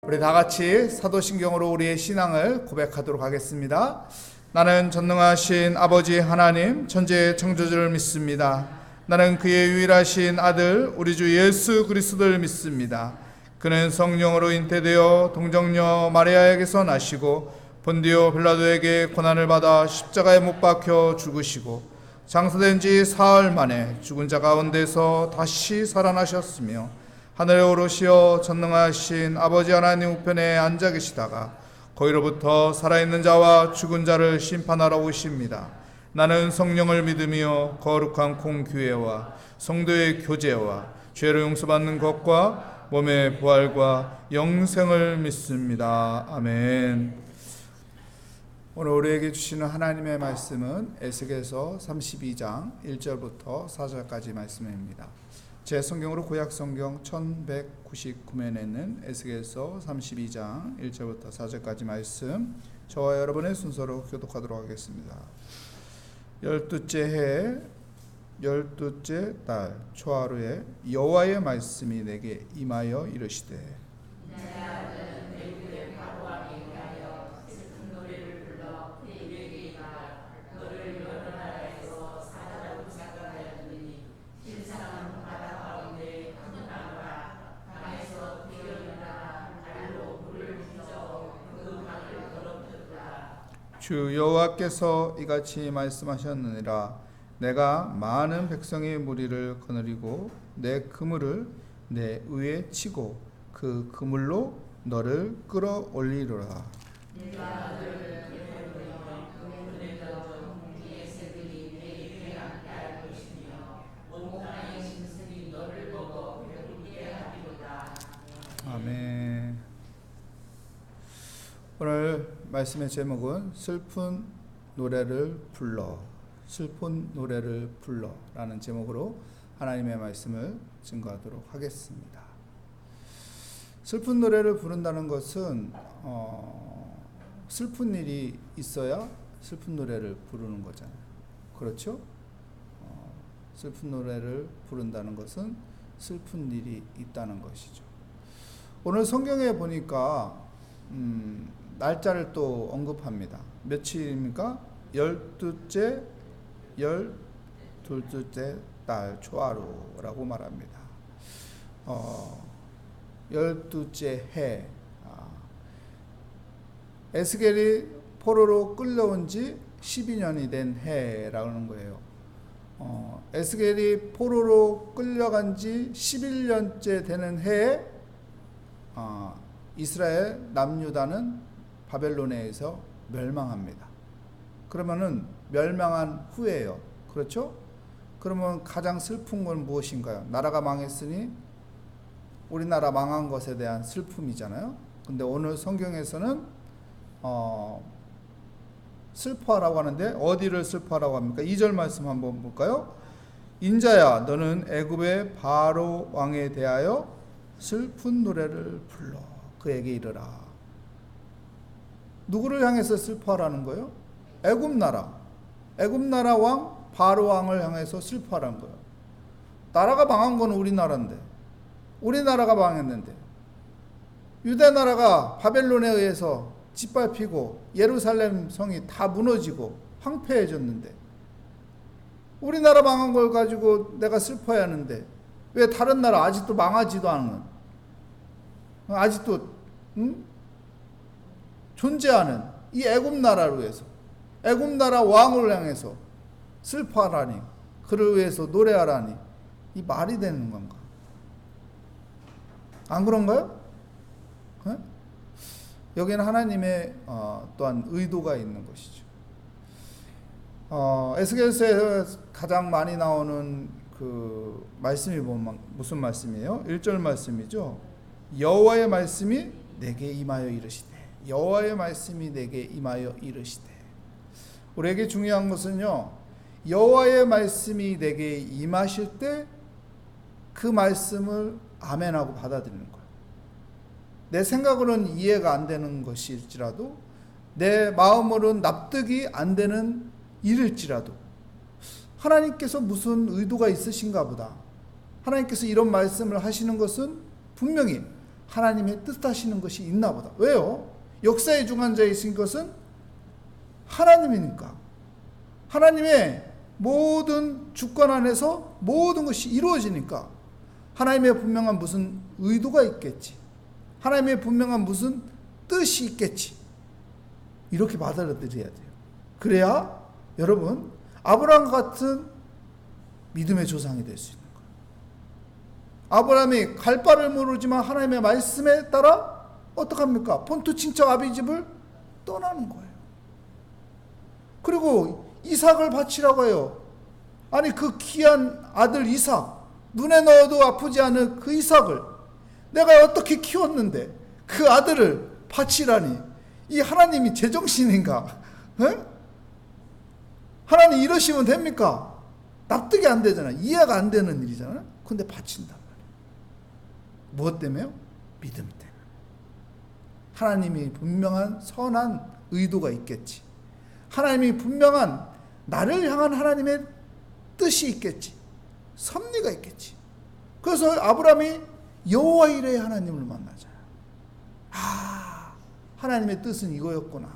우리 다 같이 사도신경으로 우리의 신앙을 고백하도록 하겠습니다. 나는 전능하신 아버지 하나님 천지의 창조주를 믿습니다. 나는 그의 유일하신 아들 우리 주 예수 그리스도를 믿습니다. 그는 성령으로 잉태되어 동정녀 마리아에게서 나시고 본디오 빌라도에게 고난을 받아 십자가에 못 박혀 죽으시고 장사된 지 사흘 만에 죽은 자 가운데서 다시 살아나셨으며 하늘에 오르시어 전능하신 아버지 하나님 우편에 앉아 계시다가 거기로부터 살아있는 자와 죽은 자를 심판하러 오십니다. 나는 성령을 믿으며 거룩한 공교회와 성도의 교제와 죄를 용서받는 것과 몸의 부활과 영생을 믿습니다. 아멘. 오늘 우리에게 주시는 하나님의 말씀은 에스겔서 32장 1절부터 4절까지 말씀입니다. 제 성경으로 구약 성경 1199면에 있는 에스겔서 32장 1절부터 4절까지 말씀, 저와 여러분의 순서로 교독하도록 하겠습니다. 12째 해 12째 달 초하루에 여호와의 말씀이 내게 임하여 이르시되 주 여호와께서 이같이 말씀하셨느니라. 내가 많은 백성의 무리를 거느리고 내 그물을 내 위에 치고 그 그물로 너를 끌어올리리라. 아멘. 오늘 말씀의 제목은 슬픈 노래를 불러, 슬픈 노래를 불러 라는 제목으로 하나님의 말씀을 증거하도록 하겠습니다. 슬픈 노래를 부른다는 것은 슬픈 일이 있어야 슬픈 노래를 부르는 거잖아요. 그렇죠? 슬픈 노래를 부른다는 것은 슬픈 일이 있다는 것이죠. 오늘 성경에 보니까 날짜를 또 언급합니다. 며칠입니까? 12째 달 초하루라고 말합니다. 12째 해. 에스겔이 포로로 끌려온 지 12년이 된 해라는 거예요. 에스겔이 포로로 끌려간 지 11년째 되는 해에 이스라엘 남유다는 바벨론에 의해서 멸망합니다. 그러면은 멸망한 후에요. 그렇죠? 그러면 가장 슬픈 건 무엇인가요? 나라가 망했으니 우리나라 망한 것에 대한 슬픔이잖아요. 근데 오늘 성경에서는 슬퍼하라고 하는데 어디를 슬퍼하라고 합니까? 2절 말씀 한번 볼까요? 인자야 너는 애굽의 바로 왕에 대하여 슬픈 노래를 불러 그에게 이르라. 누구를 향해서 슬퍼하라는 거예요? 애굽 나라 왕 바로 왕을 향해서 슬퍼하라는 거예요. 나라가 망한 건 우리나라인데, 우리나라가 망했는데, 유대 나라가 바벨론에 의해서 짓밟히고 예루살렘 성이 다 무너지고 황폐해졌는데, 우리나라 망한 걸 가지고 내가 슬퍼해야 하는데 왜 다른 나라 아직도 망하지도 않은, 아직도 존재하는 이 애굽 나라를 위해서, 애굽 나라 왕을 향해서 슬퍼하라니, 그를 위해서 노래하라니, 이 말이 되는 건가? 안 그런가요? 네? 여기는 하나님의 또한 의도가 있는 것이죠. 에스겔서에서 가장 많이 나오는 그 말씀이 무슨 말씀이에요? 1절 말씀이죠. 여호와의 말씀이 내게 임하여 이르시되, 여호와의 말씀이 내게 임하여 이르시되. 우리에게 중요한 것은요, 여호와의 말씀이 내게 임하실 때 그 말씀을 아멘하고 받아들이는 거예요. 내 생각으로는 이해가 안 되는 것일지라도, 내 마음으로는 납득이 안 되는 일일지라도 하나님께서 무슨 의도가 있으신가 보다, 하나님께서 이런 말씀을 하시는 것은 분명히 하나님의 뜻하시는 것이 있나 보다. 왜요? 역사의 중간자에 있은 것은 하나님이니까. 하나님의 모든 주권 안에서 모든 것이 이루어지니까 하나님의 분명한 무슨 의도가 있겠지. 하나님의 분명한 무슨 뜻이 있겠지. 이렇게 받아들여야 돼요. 그래야 여러분 아브라함 같은 믿음의 조상이 될 수 있는 거예요. 아브라함이 갈 바를 모르지만 하나님의 말씀에 따라 어떡합니까? 본토 친척 아비집을 떠나는 거예요. 그리고 이삭을 바치라고 해요. 아니 그 귀한 아들 이삭, 눈에 넣어도 아프지 않은 그 이삭을 내가 어떻게 키웠는데 그 아들을 바치라니, 이 하나님이 제정신인가? 에? 하나님 이러시면 됩니까? 납득이 안 되잖아요. 이해가 안 되는 일이잖아요. 근데 바친단 말이에요. 무엇 때문에요? 믿음 때문에. 하나님이 분명한 선한 의도가 있겠지. 하나님이 분명한 나를 향한 하나님의 뜻이 있겠지. 섭리가 있겠지. 그래서 아브라함이 여호와 이레의 하나님을 만나잖아요. 아, 하나님의 뜻은 이거였구나.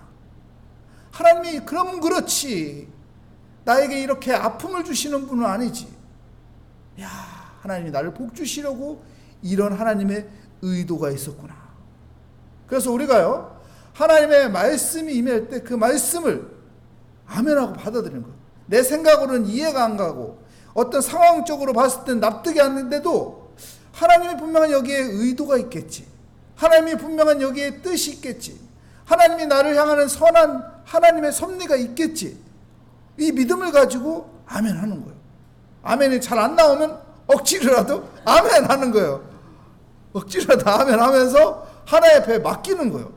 하나님이 그럼 그렇지. 나에게 이렇게 아픔을 주시는 분은 아니지. 야, 하나님이 나를 복 주시려고 이런 하나님의 의도가 있었구나. 그래서 우리가요, 하나님의 말씀이 임할 때 그 말씀을 아멘하고 받아들이는 거예요. 내 생각으로는 이해가 안 가고 어떤 상황적으로 봤을 땐 납득이 안 되는데도 하나님이 분명한 여기에 의도가 있겠지. 하나님이 분명한 여기에 뜻이 있겠지. 하나님이 나를 향하는 선한 하나님의 섭리가 있겠지. 이 믿음을 가지고 아멘 하는 거예요. 아멘이 잘 안 나오면 억지로라도 아멘 하는 거예요. 억지로라도 아멘 하면서 하나님 앞에 맡기는 거예요.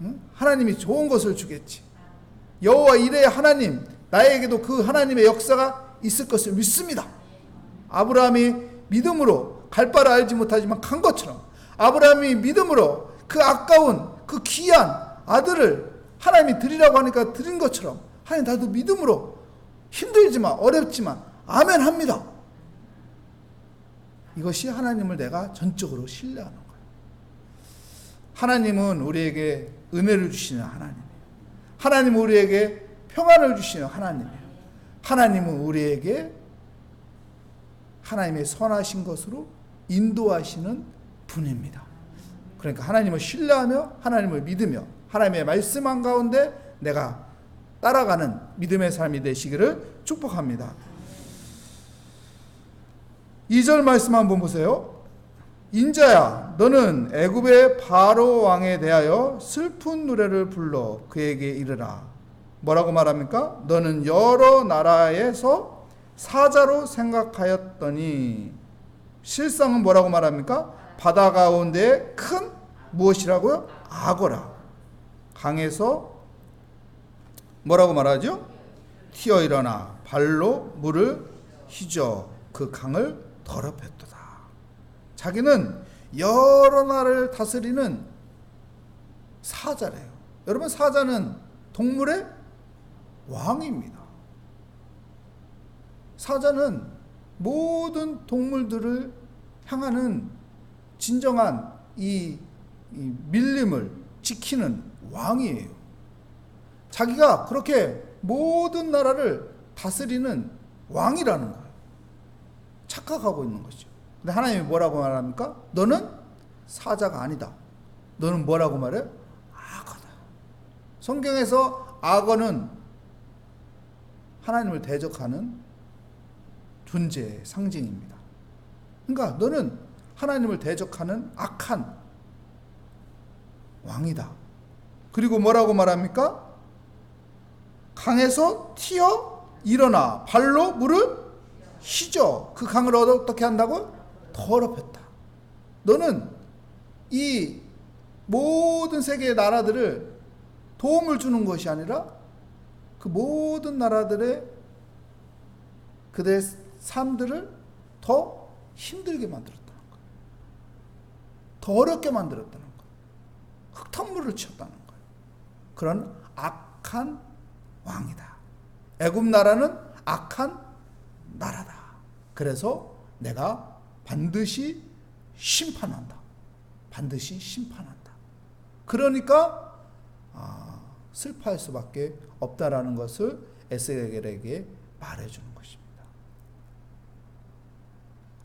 응? 하나님이 좋은 것을 주겠지. 여호와 이레의 하나님, 나에게도 그 하나님의 역사가 있을 것을 믿습니다. 아브라함이 믿음으로 갈 바를 알지 못하지만 간 것처럼, 아브라함이 믿음으로 그 아까운 그 귀한 아들을 하나님이 드리라고 하니까 드린 것처럼, 하나님 나도 믿음으로 힘들지만 어렵지만 아멘 합니다. 이것이 하나님을 내가 전적으로 신뢰하는 거예요. 하나님은 우리에게 은혜를 주시는 하나님이에요. 하나님은 우리에게 평안을 주시는 하나님이에요. 하나님은 우리에게 하나님의 선하신 것으로 인도하시는 분입니다. 그러니까 하나님을 신뢰하며 하나님을 믿으며 하나님의 말씀 한가운데 내가 따라가는 믿음의 삶이 되시기를 축복합니다. 2절 말씀 한번 보세요. 인자야, 너는 애굽의 바로 왕에 대하여 슬픈 노래를 불러 그에게 이르라. 뭐라고 말합니까? 너는 여러 나라에서 사자로 생각하였더니, 실상은 뭐라고 말합니까? 바다 가운데 큰 무엇이라고요? 악어라. 강에서 뭐라고 말하죠? 튀어 일어나 발로 물을 휘저 그 강을 더럽혔도다. 자기는 여러 나라를 다스리는 사자래요. 여러분, 사자는 동물의 왕입니다. 사자는 모든 동물들을 향하는 진정한 이 밀림을 지키는 왕이에요. 자기가 그렇게 모든 나라를 다스리는 왕이라는 거예요. 착각하고 있는 거죠. 근데 하나님이 뭐라고 말합니까? 너는 사자가 아니다. 너는 뭐라고 말해요? 악어다. 성경에서 악어는 하나님을 대적하는 존재의 상징입니다. 그러니까 너는 하나님을 대적하는 악한 왕이다. 그리고 뭐라고 말합니까? 강에서 튀어 일어나 발로 물을 휘저 그 강을 어떻게 한다고? 더럽혔다. 너는 이 모든 세계의 나라들을 도움을 주는 것이 아니라 그 모든 나라들의 그들의 삶들을 더 힘들게 만들었다는 거예요. 더 어렵게 만들었다는 거예요. 흙탕물을 치웠다는 거예요. 그런 악한 왕이다. 애굽 나라는 악한 나라다. 그래서 내가 반드시 심판한다. 반드시 심판한다. 그러니까 슬퍼할 수밖에 없다라는 것을 에스겔에게 말해주는 것입니다.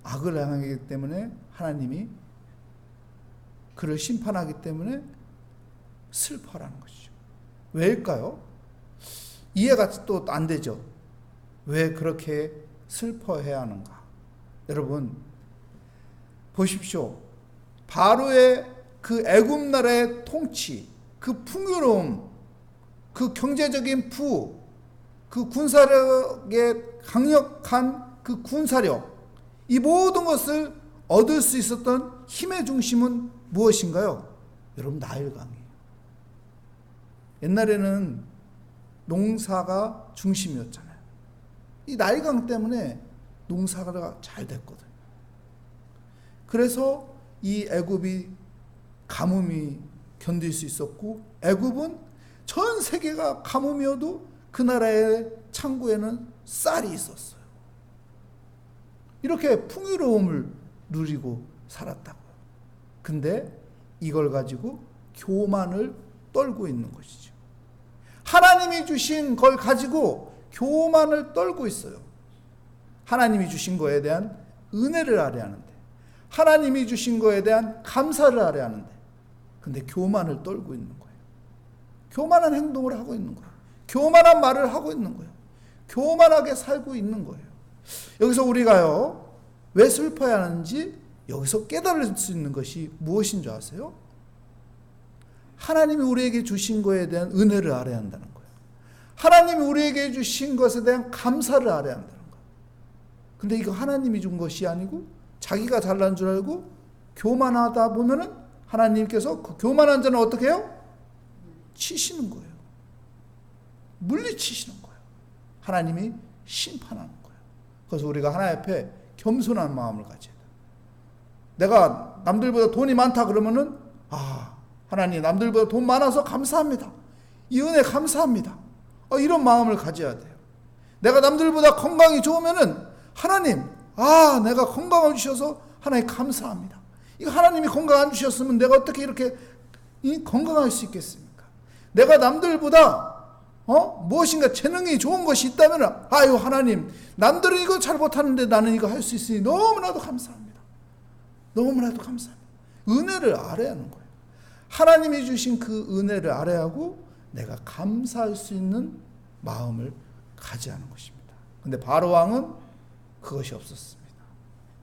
악을 행하기 때문에 하나님이 그를 심판하기 때문에 슬퍼라는 것이죠. 왜일까요? 이해가 또 안 되죠. 왜 그렇게 슬퍼해야 하는가? 여러분 보십시오. 바로의 그 애굽 나라의 통치, 그 풍요로움, 그 경제적인 부호, 그 군사력의 강력한 그 군사력, 이 모든 것을 얻을 수 있었던 힘의 중심은 무엇인가요? 여러분, 나일강이에요. 옛날에는 농사가 중심이었잖아요. 이 나일강 때문에 농사가 잘 됐거든요. 그래서 이 애굽이 가뭄이 견딜 수 있었고, 애굽은 전 세계가 가뭄이어도 그 나라의 창고에는 쌀이 있었어요. 이렇게 풍요로움을 누리고 살았다고요. 근데 이걸 가지고 교만을 떨고 있는 것이죠. 하나님이 주신 걸 가지고 교만을 떨고 있어요. 하나님이 주신 거에 대한 은혜를 아뢰야 하는데, 하나님이 주신 거에 대한 감사를 아뢰야 하는데, 근데 교만을 떨고 있는 거예요. 교만한 행동을 하고 있는 거예요. 교만한 말을 하고 있는 거예요. 교만하게 살고 있는 거예요. 여기서 우리가요, 왜 슬퍼야 하는지 여기서 깨달을 수 있는 것이 무엇인 줄 아세요? 하나님이 우리에게 주신 것에 대한 은혜를 알아야 한다는 거예요. 하나님이 우리에게 주신 것에 대한 감사를 알아야 한다는 거예요. 근데 이거 하나님이 준 것이 아니고 자기가 잘난 줄 알고 교만하다 보면은 하나님께서 그 교만한 자는 어떻게 해요? 치시는 거예요. 물리치시는 거예요. 하나님이 심판하는 거예요. 그래서 우리가 하나님 앞에 겸손한 마음을 가져야 돼요. 내가 남들보다 돈이 많다 그러면은 하나님, 남들보다 돈 많아서 감사합니다. 이 은혜 감사합니다. 이런 마음을 가져야 돼요. 내가 남들보다 건강이 좋으면은 하나님, 내가 건강을 주셔서 하나님 감사합니다. 이거 하나님이 건강 안 주셨으면 내가 어떻게 이렇게 건강할 수 있겠습니까? 내가 남들보다 무엇인가 재능이 좋은 것이 있다면 하나님, 남들은 이거 잘 못하는데 나는 이거 할 수 있으니 너무나도 감사합니다. 너무나도 감사합니다. 은혜를 알아야 하는 거예요. 하나님이 주신 그 은혜를 알아야 하고 내가 감사할 수 있는 마음을 가져야 하는 것입니다. 근데 바로 왕은 그것이 없었습니다.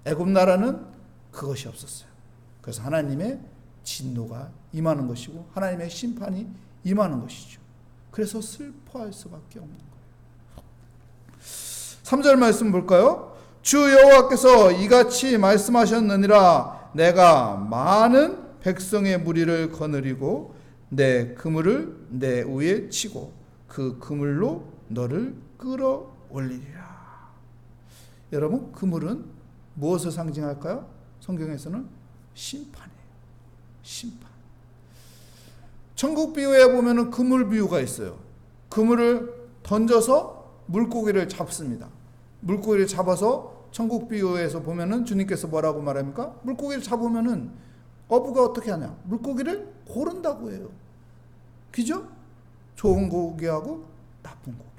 애굽 나라는 그것이 없었어요. 그래서 하나님의 진노가 임하는 것이고 하나님의 심판이 임하는 것이죠. 그래서 슬퍼할 수밖에 없는 거예요. 3절 말씀 볼까요? 주 여호와께서 이같이 말씀하셨느니라. 내가 많은 백성의 무리를 거느리고 내 그물을 내 위에 치고 그 그물로 너를 끌어올리리라. 여러분, 그물은 무엇을 상징할까요? 성경에서는 심판이에요. 심판. 천국 비유에 보면은 그물 비유가 있어요. 그물을 던져서 물고기를 잡습니다. 물고기를 잡아서 천국 비유에서 보면은 주님께서 뭐라고 말합니까? 물고기를 잡으면은 어부가 어떻게 하냐? 물고기를 고른다고 해요. 그죠? 좋은 고기하고 나쁜 고기.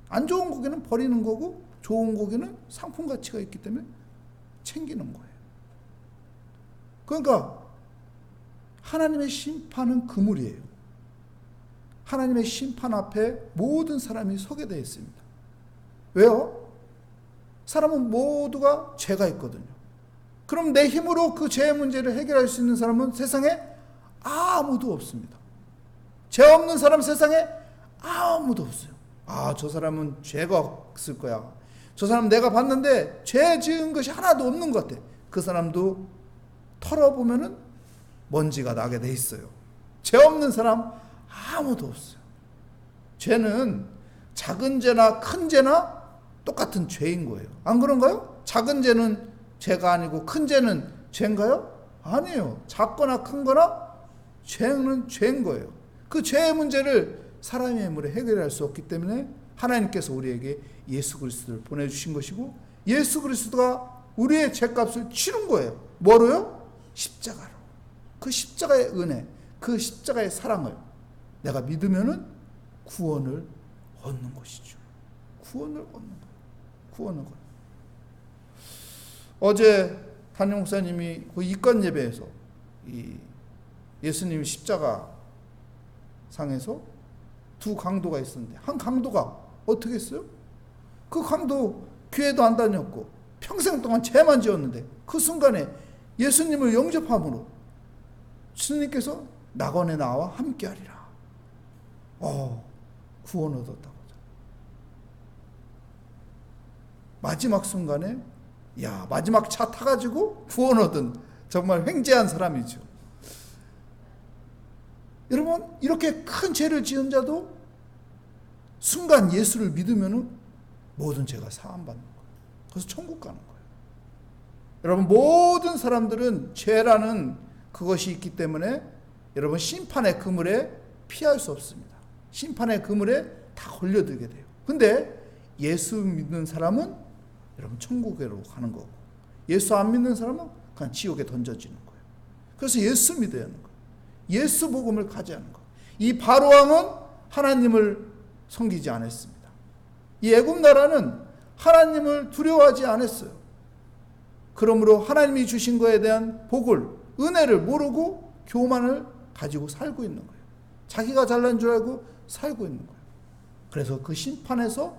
안 좋은 고기는 버리는 거고 좋은 고기는 상품 가치가 있기 때문에 챙기는 거예요. 그러니까 하나님의 심판은 그물이에요. 하나님의 심판 앞에 모든 사람이 서게 되어 있습니다. 왜요? 사람은 모두가 죄가 있거든요. 그럼 내 힘으로 그 죄의 문제를 해결할 수 있는 사람은 세상에 아무도 없습니다. 죄 없는 사람 세상에 아무도 없어요. 저 사람은 죄가 없을 거야. 저 사람 내가 봤는데 죄 지은 것이 하나도 없는 것 같아. 그 사람도 털어보면은 먼지가 나게 돼 있어요. 죄 없는 사람 아무도 없어요. 죄는 작은 죄나 큰 죄나 똑같은 죄인 거예요. 안 그런가요? 작은 죄는 죄가 아니고 큰 죄는 죄인가요? 아니에요. 작거나 큰거나 죄는 죄인 거예요. 그 죄의 문제를 사람의 힘으로 해결할 수 없기 때문에 하나님께서 우리에게 예수 그리스도를 보내주신 것이고 예수 그리스도가 우리의 죄값을 치른 거예요. 뭐로요? 십자가로. 그 십자가의 은혜, 그 십자가의 사랑을 내가 믿으면은 구원을 얻는 것이죠. 구원을 얻는 거예요. 구원을 얻는. 어제 담임 목사님이 그 이권 예배에서 이 예수님 십자가 상에서 두 강도가 있었는데, 한 강도가 어떻게 했어요? 그 강도 교회도 안 다녔고 평생 동안 죄만 지었는데 그 순간에 예수님을 영접함으로 주님께서 낙원에 나와 함께하리라. 구원 얻었다고. 마지막 순간에 마지막 차 타가지고 구원 얻은 정말 횡재한 사람이죠. 여러분, 이렇게 큰 죄를 지은 자도 순간 예수를 믿으면 모든 죄가 사함받는 거예요. 그래서 천국 가는 거예요. 여러분, 모든 사람들은 죄라는 그것이 있기 때문에 여러분 심판의 그물에 피할 수 없습니다. 심판의 그물에 다 걸려들게 돼요. 근데 예수 믿는 사람은 여러분 천국으로 가는 거고, 예수 안 믿는 사람은 그냥 지옥에 던져지는 거예요. 그래서 예수 믿어야 하는 거예요. 예수 복음을 가져야 하는 거예요. 이 바로왕은 하나님을 섬기지 않았습니다. 이 애굽 나라는 하나님을 두려워하지 않았어요. 그러므로 하나님이 주신 것에 대한 복을, 은혜를 모르고 교만을 가지고 살고 있는 거예요. 자기가 잘난 줄 알고 살고 있는 거예요. 그래서 그 심판에서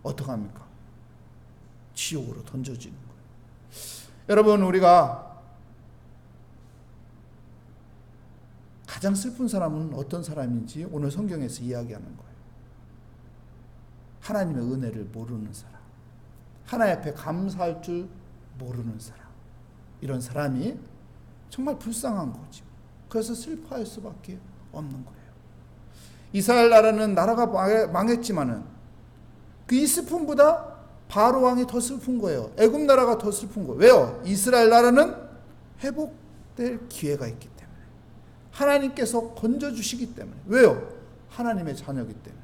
어떻게 합니까? 지옥으로 던져지는 거예요. 여러분, 우리가 가장 슬픈 사람은 어떤 사람인지 오늘 성경에서 이야기하는 거예요. 하나님의 은혜를 모르는 사람, 하나님 앞에 감사할 줄 모르는 사람, 이런 사람이 정말 불쌍한 거죠. 그래서 슬퍼할 수밖에 없는 거예요. 이스라엘 나라는 나라가 망했지만은 그 이 슬픔보다 바로 왕이 더 슬픈 거예요. 애굽 나라가 더 슬픈 거예요. 왜요? 이스라엘 나라는 회복될 기회가 있기 때문에, 하나님께서 건져주시기 때문에. 왜요? 하나님의 자녀이기 때문에.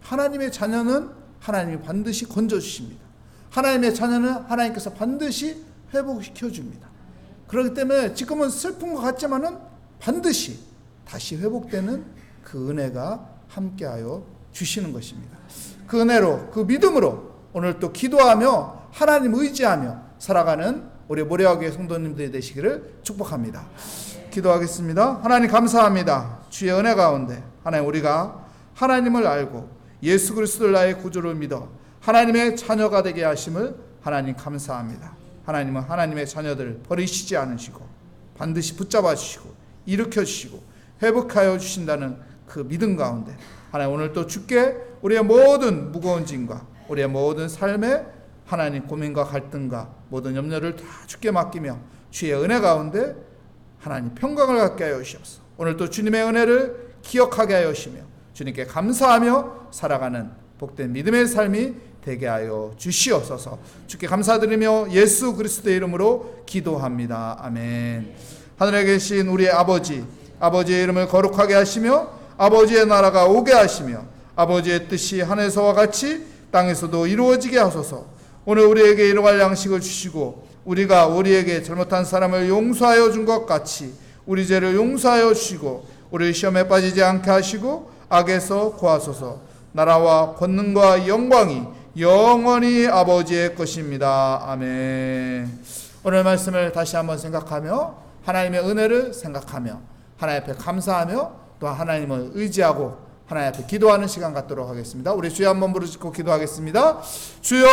하나님의 자녀는 하나님이 반드시 건져주십니다. 하나님의 자녀는 하나님께서 반드시 회복시켜줍니다. 그렇기 때문에 지금은 슬픈 것 같지만은 반드시 다시 회복되는 그 은혜가 함께하여 주시는 것입니다. 그 은혜로, 그 믿음으로 오늘 또 기도하며 하나님 의지하며 살아가는 우리 모래화교회 성도님들이 되시기를 축복합니다. 기도하겠습니다. 하나님 감사합니다. 주의 은혜 가운데 하나님, 우리가 하나님을 알고 예수 그리스도를 나의 구주를 믿어 하나님의 자녀가 되게 하심을 하나님 감사합니다. 하나님은 하나님의 자녀들을 버리시지 않으시고 반드시 붙잡아 주시고 일으켜 주시고 회복하여 주신다는 그 믿음 가운데 하나님, 오늘 또 주께 우리의 모든 무거운 짐과 우리의 모든 삶의 하나님 고민과 갈등과 모든 염려를 다 주께 맡기며 주의 은혜 가운데 하나님 평강을 갖게 하여 주시옵소서. 오늘 또 주님의 은혜를 기억하게 하여 주시며 주님께 감사하며 살아가는 복된 믿음의 삶이 되게 하여 주시옵소서. 주께 감사드리며 예수 그리스도의 이름으로 기도합니다. 아멘. 하늘에 계신 우리 아버지, 아버지의 이름을 거룩하게 하시며 아버지의 나라가 오게 하시며 아버지의 뜻이 하늘에서와 같이 땅에서도 이루어지게 하소서. 오늘 우리에게 일용할 양식을 주시고 우리가 우리에게 잘못한 사람을 용서하여 준 것 같이 우리 죄를 용서하여 주시고 우리 시험에 빠지지 않게 하시고 악에서 구하소서. 나라와 권능과 영광이 영원히 아버지의 것입니다. 아멘. 오늘 말씀을 다시 한번 생각하며 하나님의 은혜를 생각하며 하나님 앞에 감사하며 또 하나님을 의지하고 하나님 앞에 기도하는 시간 갖도록 하겠습니다. 우리 주여 한번 부르짖고 기도하겠습니다. 주여!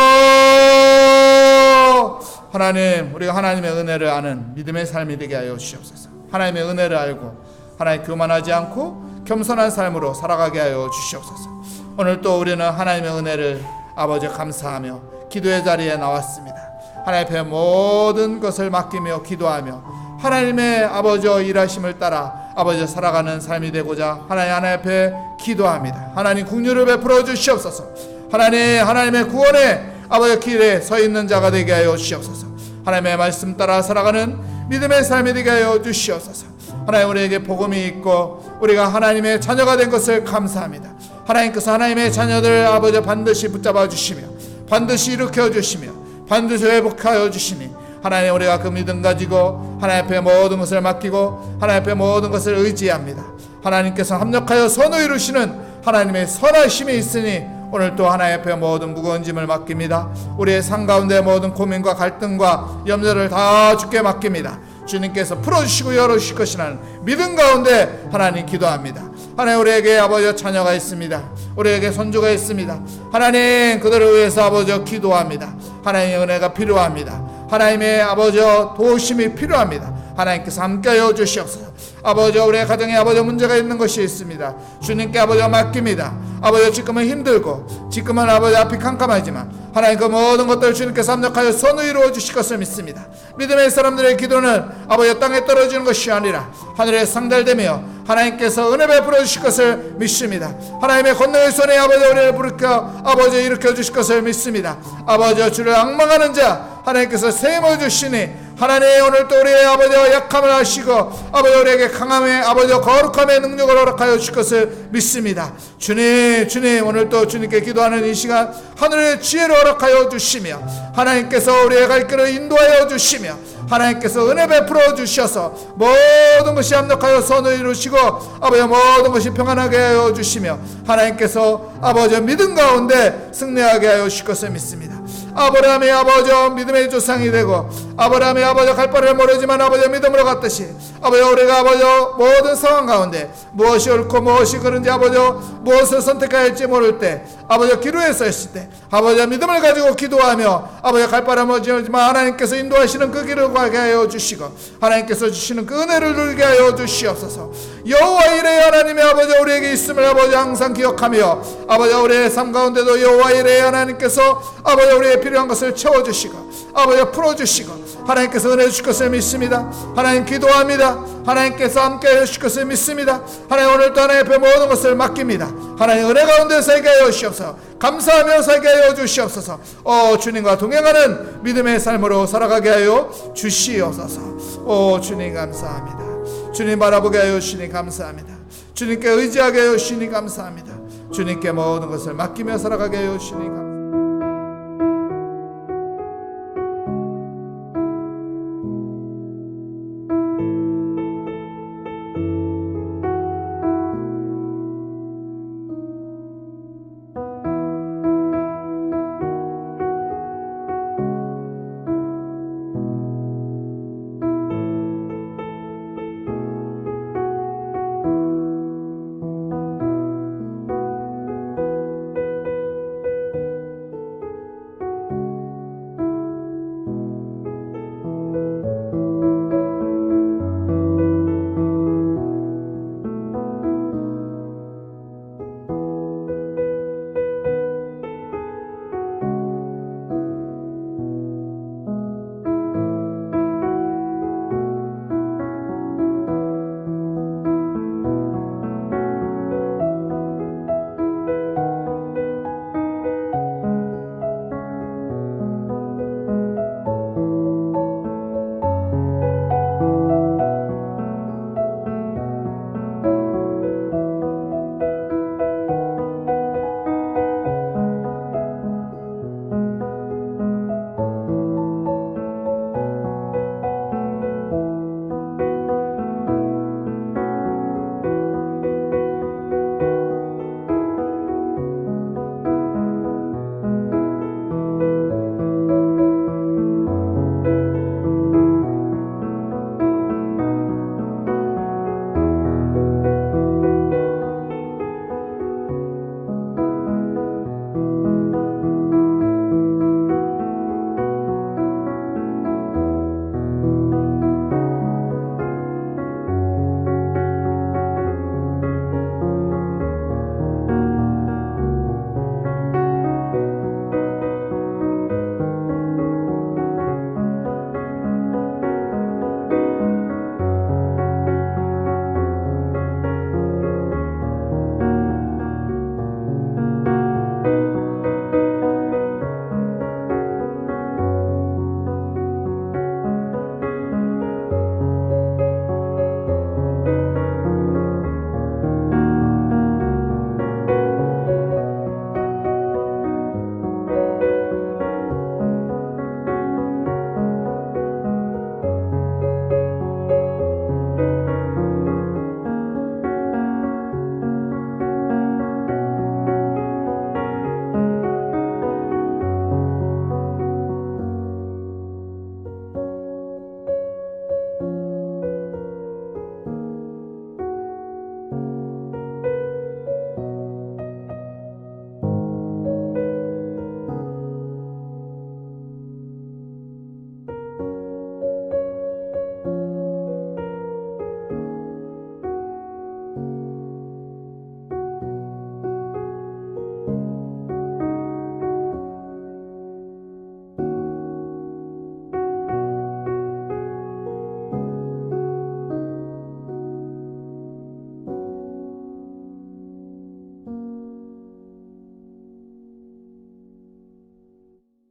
하나님, 우리가 하나님의 은혜를 아는 믿음의 삶이 되게 하여 주시옵소서. 하나님의 은혜를 알고 하나님 교만하지 않고 겸손한 삶으로 살아가게 하여 주시옵소서. 오늘 또 우리는 하나님의 은혜를 아버지 감사하며 기도의 자리에 나왔습니다. 하나님 앞에 모든 것을 맡기며 기도하며 하나님의 아버지의 일하심을 따라 아버지 살아가는 삶이 되고자 하나님 앞에 기도합니다. 하나님 긍휼을 베풀어 주시옵소서. 하나님의 구원의 아버지 길에 서 있는 자가 되게 하여 주시옵소서. 하나님의 말씀 따라 살아가는 믿음의 삶이 되게 하여 주시옵소서. 하나님, 우리에게 복음이 있고 우리가 하나님의 자녀가 된 것을 감사합니다. 하나님께서 하나님의 자녀들 아버지 반드시 붙잡아 주시며 반드시 일으켜 주시며 반드시 회복하여 주시니 하나님, 우리가 그 믿음 가지고 하나님 앞에 모든 것을 맡기고 하나님 앞에 모든 것을 의지합니다. 하나님께서 합력하여 선을 이루시는 하나님의 선하심이 있으니 오늘 또 하나님 앞에 모든 무거운 짐을 맡깁니다. 우리의 삶 가운데 모든 고민과 갈등과 염려를 다 주께 맡깁니다. 주님께서 풀어주시고 열어주실 것이라는 믿음 가운데 하나님 기도합니다. 하나님, 우리에게 아버지 자녀가 있습니다. 우리에게 손주가 있습니다. 하나님, 그들을 위해서 아버지 기도합니다. 하나님의 은혜가 필요합니다. 하나님의 아버지 도우심이 필요합니다. 하나님께서 함께하여 주시옵소서. 아버지, 우리의 가정에 아버지 문제가 있는 것이 있습니다. 주님께 아버지 맡깁니다. 아버지, 지금은 힘들고 지금은 아버지 앞이 캄캄하지만 하나님, 그 모든 것들을 주님께서 합력하여 선을 이루어 주실 것을 믿습니다. 믿음의 사람들의 기도는 아버지 땅에 떨어지는 것이 아니라 하늘에 상달되며 하나님께서 은혜 베풀어 주실 것을 믿습니다. 하나님의 권능의 손에 아버지 우리를 부르켜 아버지 일으켜 주실 것을 믿습니다. 아버지, 주를 앙망하는 자 하나님께서 세임을 주시니 하나님, 오늘 또 우리의 아버지와 약함을 아시고 아버지 우리에게 강함의 아버지 거룩함의 능력을 허락하여 주실 것을 믿습니다. 주님, 오늘 또 주님께 기도하는 이 시간 하늘의 지혜를 허락하여 주시며 하나님께서 우리의 갈 길을 인도하여 주시며 하나님께서 은혜 베풀어 주셔서 모든 것이 합력하여 선을 이루시고 아버지 모든 것이 평안하게 하여 주시며 하나님께서 아버지 믿음 가운데 승리하게 하여 주실 것을 믿습니다. 아브라함의 아버지 믿음의 조상이 되고 아브라함의 아버지 갈 바를 모르지만 아버지 믿음으로 갔듯이 아버지 우리가 아버지 모든 상황 가운데 무엇이 옳고 무엇이 그른지 아버지 무엇을 선택해야 할지 모를 때 아버지 기로에 서 있을 때 아버지 믿음을 가지고 기도하며 아버지 갈 바를 모르지만 하나님께서 인도하시는 그 길을 가게 하여 주시고 하나님께서 주시는 그 은혜를 누리게 하여 주시옵소서. 여호와 이레 하나님의 아버지 우리에게 있음을 아버지 항상 기억하며 아버지 우리의 삶 가운데도 여호와 이레 하나님께서 아버지 우리의 필요한 것을 채워주시고 아버지 풀어주시고 하나님께서 은혜 주실 것을 믿습니다. 하나님 기도합니다. 하나님께서 함께 해주실 것을 믿습니다. 하나님, 오늘도 하나님 앞에 모든 것을 맡깁니다. 하나님 은혜 가운데 살게 하여 주시옵소서. 감사하며 살게 하여 주시옵소서. 주님과 동행하는 믿음의 삶으로 살아가게 하여 주시옵소서. 주님 감사합니다. 주님 바라보게 하여 주시니 감사합니다. 주님께 의지하게 하여 주시니 감사합니다. 주님께 모든 것을 맡기며 살아가게 하여 주시니 감사합니다.